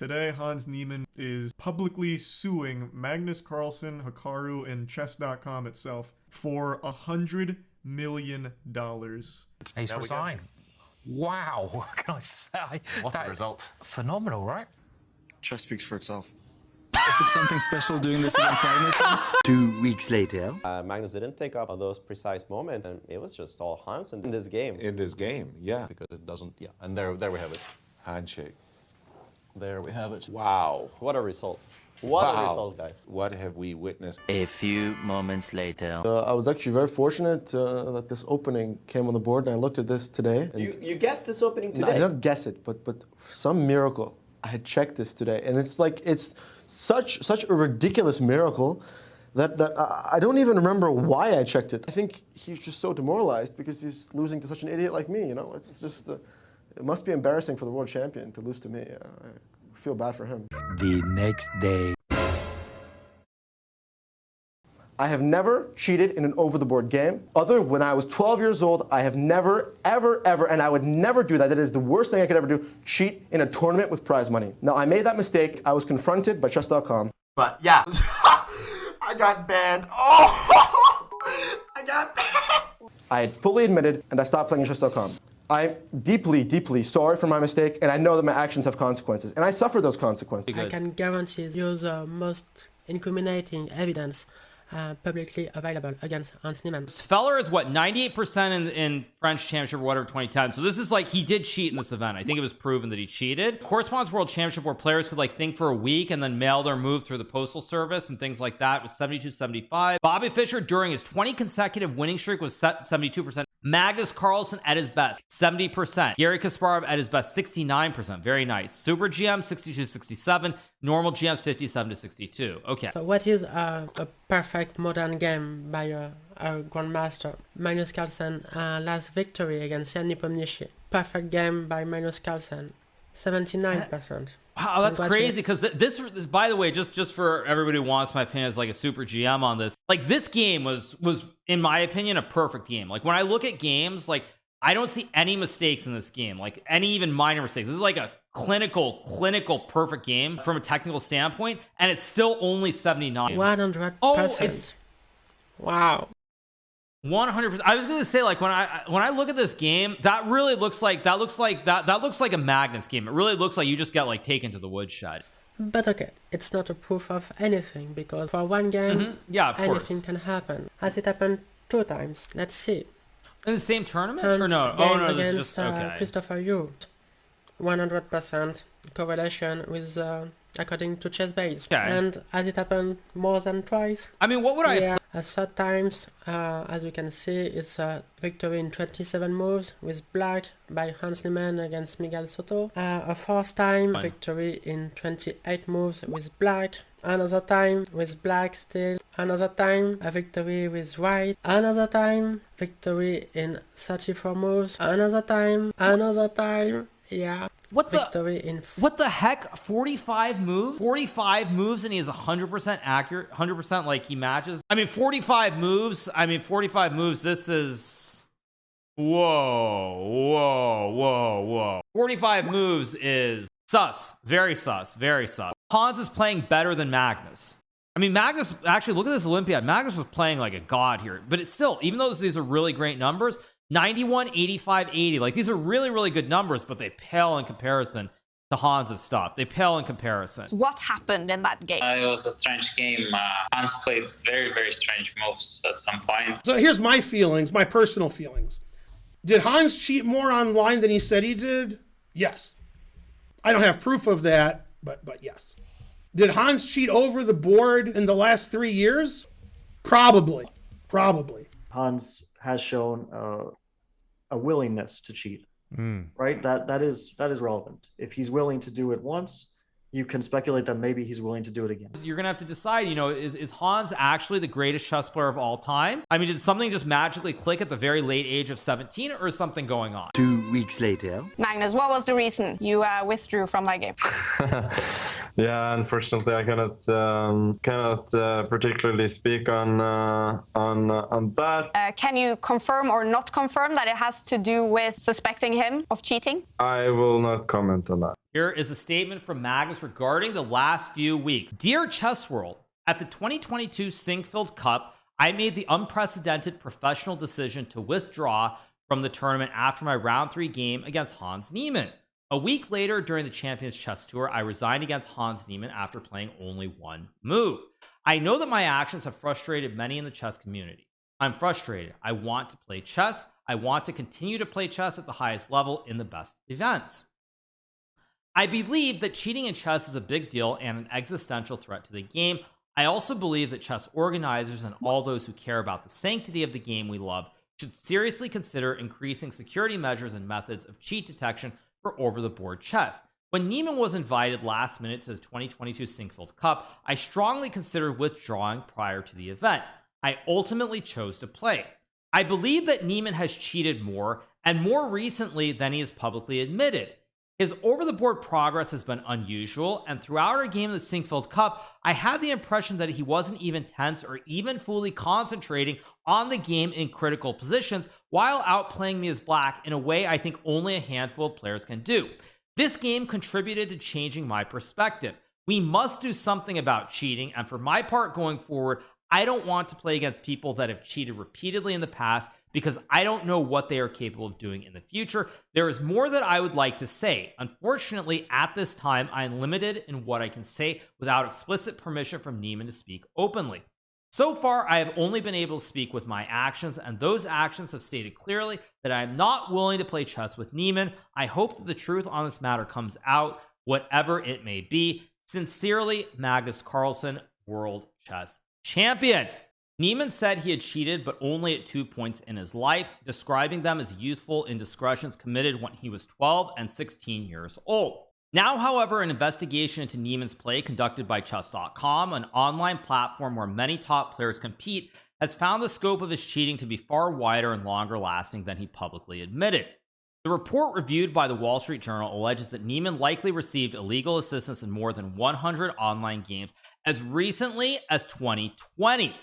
Today, Hans Niemann is publicly suing Magnus Carlsen, Hikaru, and Chess.com itself for $100 million. He's resigned. Wow, what can I say? What a result. Phenomenal, right? Chess speaks for itself. Is it something special doing this against Magnus? 2 weeks later. Magnus didn't take up on those precise moments, and it was just all Hans in this game. In this game, yeah. Because it doesn't, yeah. And there we have it. Handshake. There we have it. Wow. What a result. What a result, guys. What have we witnessed? A few moments later. I was actually very fortunate that this opening came on the board, and I looked at this today. And You guessed this opening today? I did not guess it, but for some miracle, I had checked this today, and it's like it's such a ridiculous miracle that I don't even remember why I checked it. I think he's just so demoralized because he's losing to such an idiot like me. You know, it's just it must be embarrassing for the world champion to lose to me. I feel bad for him. The next day. I have never cheated in an over-the-board game. Other when I was 12 years old, I have never, ever, and I would never do that. That is the worst thing I could ever do, cheat in a tournament with prize money. Now, I made that mistake. I was confronted by Chess.com. But yeah, I got banned. Oh, I got banned. I had fully admitted, and I stopped playing Chess.com. I'm deeply, deeply sorry for my mistake, and I know that my actions have consequences, and I suffer those consequences. I can guarantee you the most incriminating evidence publicly available against Hans Niemann. Feller is what, 98% in French Championship or whatever 2010. So this is like he did cheat in this event. I think it was proven that he cheated. Correspondence World Championship where players could like think for a week and then mail their move through the postal service and things like that was 72-75. Bobby Fischer during his 20 consecutive winning streak was 72%. Magnus Carlsen at his best 70%. Gary Kasparov at his best 69%. Very nice. Super GM 62-67. Normal GMs 57-62. Okay. So what is a perfect modern game by a grandmaster? Magnus Carlsen last victory against Jan Nepomniachtchi. Perfect game by Magnus Carlsen. 79%. Wow, that's crazy because this, by the way, just for everybody who wants my opinion as like a super GM on this, like this game was in my opinion a perfect game. Like when I look at games, like I don't see any mistakes in this game, like any even minor mistakes. This is like a clinical perfect game from a technical standpoint, and it's still only 79. 100%. Oh, it's wow. 100%. I was going to say, like when I look at this game, that really looks like that looks like a Magnus game. It really looks like you just get like taken to the woodshed. But okay, it's not a proof of anything because for one game, yeah, of anything course. can happen. As it happened 2 times. Let's see. In the same tournament Hans or no? game Oh no, this is against just okay. Christopher Yu. 100% correlation with according to ChessBase. Okay. And as it happened more than twice. I mean, what would Yeah, a third times, as you can see, it's a victory in 27 moves with black by Hans Niemann against Miguel Soto. A fourth time victory in 28 moves with black. Another time with black still. Another time a victory with white. Another time victory in 34 moves. Another time. Yeah. What the heck? 45 moves? 45 moves and he is 100% accurate, 100% like he matches. I mean 45 moves, this is whoa. 45 moves is sus. Very sus. Hans is playing better than Magnus. I mean, Magnus, actually look at this Olympiad. Magnus was playing like a god here, but it's still, even though these are really great numbers, 91, 85, 80. Like these are really good numbers, but they pale in comparison to Hans' stuff. They pale in comparison. What happened in that game? It was a strange game. Hans played very strange moves at some point. So here's my feelings, my personal feelings. Did Hans cheat more online than he said he did? Yes. I don't have proof of that, but yes. Did Hans cheat over the board in the last 3 years? Probably. Hans has shown a willingness to cheat, right? That is relevant. If he's willing to do it once, you can speculate that maybe he's willing to do it again. You're gonna have to decide, you know, is Hans actually the greatest chess player of all time? I mean, did something just magically click at the very late age of 17, or is something going on? 2 weeks later. Magnus, what was the reason you withdrew from that game? Yeah, unfortunately, I cannot particularly speak on that. Can you confirm or not confirm that it has to do with suspecting him of cheating? I will not comment on that. Here is a statement from Magnus regarding the last few weeks. Dear Chess World, at the 2022 Singfield Cup, I made the unprecedented professional decision to withdraw from the tournament after my round 3 game against Hans Niemann. A week later, during the Champions Chess Tour, I resigned against Hans Niemann after playing only one move. I know that my actions have frustrated many in the chess community. I'm frustrated. I want to play chess. I want to continue to play chess at the highest level in the best events. I believe that cheating in chess is a big deal and an existential threat to the game. I also believe that chess organizers and all those who care about the sanctity of the game we love should seriously consider increasing security measures and methods of cheat detection for over-the-board chess. When Niemann was invited last minute to the 2022 Singfield Cup, I strongly considered withdrawing prior to the event. I ultimately chose to play. I believe that Niemann has cheated more, and more recently than he has publicly admitted. His over-the-board progress has been unusual, and throughout our game of the Singfield Cup, I had the impression that he wasn't even tense or even fully concentrating on the game in critical positions while outplaying me as black in a way I think only a handful of players can do. This game contributed to changing my perspective. We must do something about cheating, and for my part going forward, I don't want to play against people that have cheated repeatedly in the past because I don't know what they are capable of doing in the future. There is more that I would like to say. Unfortunately, at this time, I am limited in what I can say without explicit permission from Niemann to speak openly. So far, I have only been able to speak with my actions, and those actions have stated clearly that I am not willing to play chess with Niemann. I hope that the truth on this matter comes out, whatever it may be. Sincerely, Magnus Carlsen, World Chess Champion. Niemann said he had cheated, but only at 2 points in his life, describing them as youthful indiscretions committed when he was 12 and 16 years old. Now, however, an investigation into Niemann's play conducted by Chess.com, an online platform where many top players compete, has found the scope of his cheating to be far wider and longer lasting than he publicly admitted. The report reviewed by the Wall Street Journal alleges that Niemann likely received illegal assistance in more than 100 online games as recently as 2020.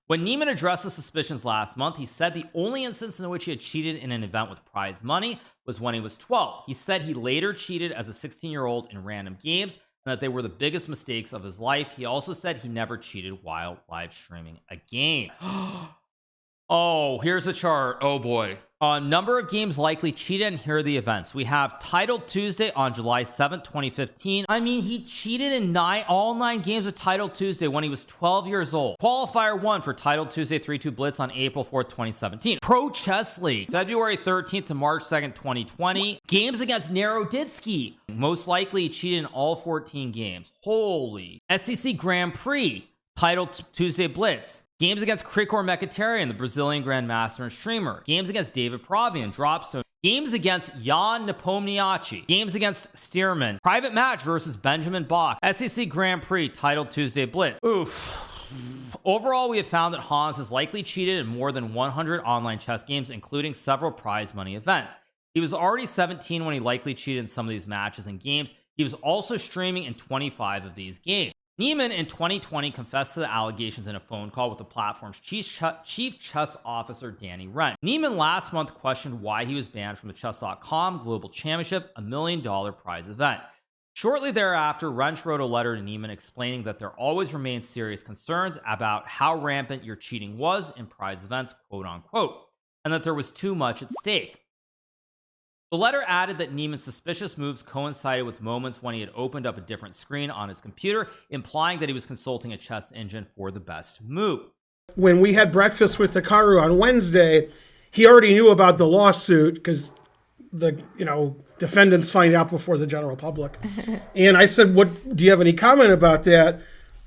When Niemann addressed the suspicions last month, he said the only instance in which he had cheated in an event with prize money was when he was 12. He said he later cheated as a 16-year-old in random games and that they were the biggest mistakes of his life. He also said he never cheated while live streaming a game. Oh, here's a chart. Oh boy. Number of games likely cheated, and here are the events. We have Title Tuesday on July 7th, 2015. I mean, he cheated in all 9 games of Title Tuesday when he was 12 years old. Qualifier 1 for Title Tuesday 3-2 Blitz on April 4th, 2017. Pro Chess League, February 13th to March 2nd, 2020. Games against Naroditsky. Most likely he cheated in all 14 games. Holy. SEC Grand Prix, Title Tuesday Blitz. Games against Krikor Mkhitaryan, the Brazilian Grandmaster and streamer. Games against David Pravian, Dropstone. Games against Jan Nepomniachtchi. Games against Stearman. Private match versus Benjamin Bach. SEC Grand Prix, Title Tuesday Blitz. Oof. Overall, we have found that Hans has likely cheated in more than 100 online chess games, including several prize money events. He was already 17 when he likely cheated in some of these matches and games. He was also streaming in 25 of these games. Niemann in 2020 confessed to the allegations in a phone call with the platform's chief chess officer, Danny Wrench. Niemann last month questioned why he was banned from the Chess.com Global Championship, $1 million prize event. Shortly thereafter, Wrench wrote a letter to Niemann explaining that there always remains serious concerns about how rampant your cheating was in prize events, quote unquote, and that there was too much at stake. The letter added that Niemann's suspicious moves coincided with moments when he had opened up a different screen on his computer, implying that he was consulting a chess engine for the best move. When we had breakfast with Hikaru on Wednesday, he already knew about the lawsuit because the defendants find out before the general public. And I said, "What? Do you have any comment about that?"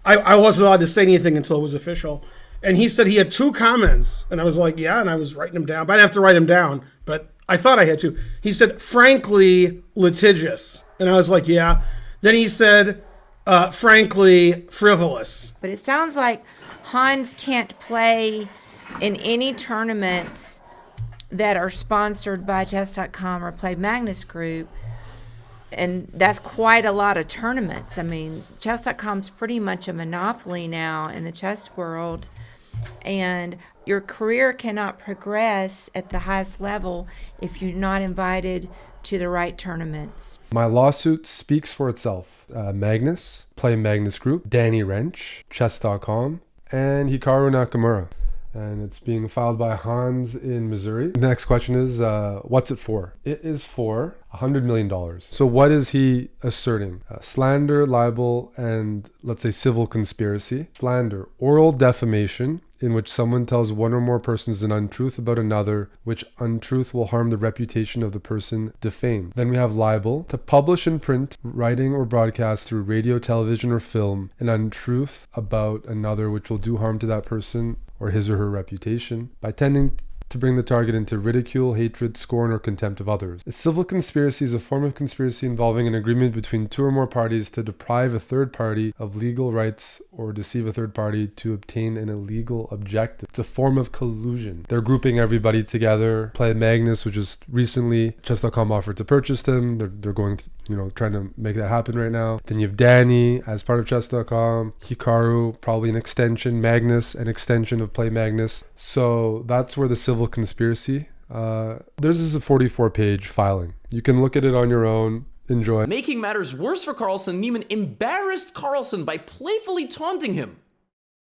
I wasn't allowed to say anything until it was official. And he said he had 2 comments, and I was like, "Yeah," and I was writing them down, but I didn't have to write them down, but I thought I had to. He said, "Frankly litigious." And I was like, "Yeah." Then he said, "Frankly frivolous." But it sounds like Hans can't play in any tournaments that are sponsored by Chess.com or Play Magnus Group. And that's quite a lot of tournaments. I mean, Chess.com's pretty much a monopoly now in the chess world. And your career cannot progress at the highest level if you're not invited to the right tournaments. My lawsuit speaks for itself. Magnus, Play Magnus Group, Danny Wrench, Chess.com, and Hikaru Nakamura. And it's being filed by Hans in Missouri. The next question is, what's it for? It is for $100 million. So what is he asserting? Slander, libel, and let's say civil conspiracy. Slander, oral defamation, in which someone tells one or more persons an untruth about another, which untruth will harm the reputation of the person defamed. Then we have libel, to publish in print, writing, or broadcast through radio, television, or film an untruth about another which will do harm to that person or his or her reputation by tending to bring the target into ridicule, hatred, scorn, or contempt of others. A civil conspiracy is a form of conspiracy involving an agreement between two or more parties to deprive a third party of legal rights or deceive a third party to obtain an illegal objective. It's a form of collusion. They're grouping everybody together. Play Magnus, which is recently Chess.com offered to purchase them. They're going to, trying to make that happen right now. Then you have Danny as part of Chess.com, Hikaru, probably an extension, Magnus, an extension of Play Magnus. So that's where the civil conspiracy. This is a 44-page filing. You can look at it on your own. Enjoy. Making matters worse for Carlsen, Niemann embarrassed Carlsen by playfully taunting him.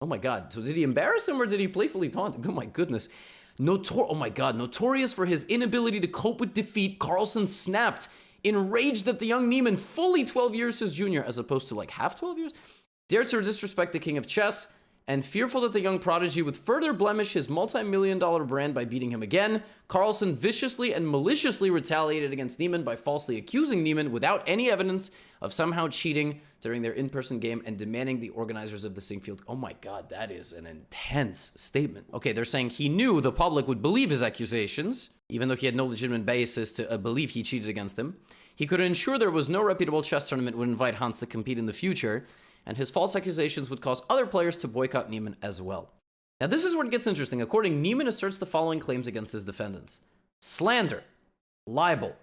Oh my god, so did he embarrass him or did he playfully taunt him? Oh my goodness. Notorious for his inability to cope with defeat, Carlsen snapped, enraged that the young Niemann, fully 12 years his junior, as opposed to like half 12 years, dared to disrespect the king of chess, and fearful that the young prodigy would further blemish his multi-million-dollar brand by beating him again, Carlsen viciously and maliciously retaliated against Niemann by falsely accusing Niemann without any evidence of somehow cheating during their in-person game and demanding the organizers of the Singfield. Oh my god, that is an intense statement. Okay, they're saying he knew the public would believe his accusations, even though he had no legitimate basis to believe he cheated against them. He could ensure there was no reputable chess tournament would invite Hans to compete in the future, and his false accusations would cause other players to boycott Niemann as well. Now this is where it gets interesting. According, Niemann asserts the following claims against his defendants: slander, libel,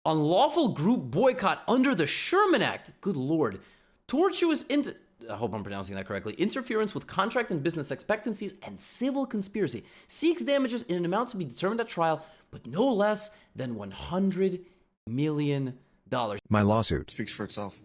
unlawful group boycott under the Sherman Act, good lord, tortuous I hope I'm pronouncing that correctly, interference with contract and business expectancies, and civil conspiracy. Seeks damages in an amount to be determined at trial, but no less than $100 million. My lawsuit speaks for itself.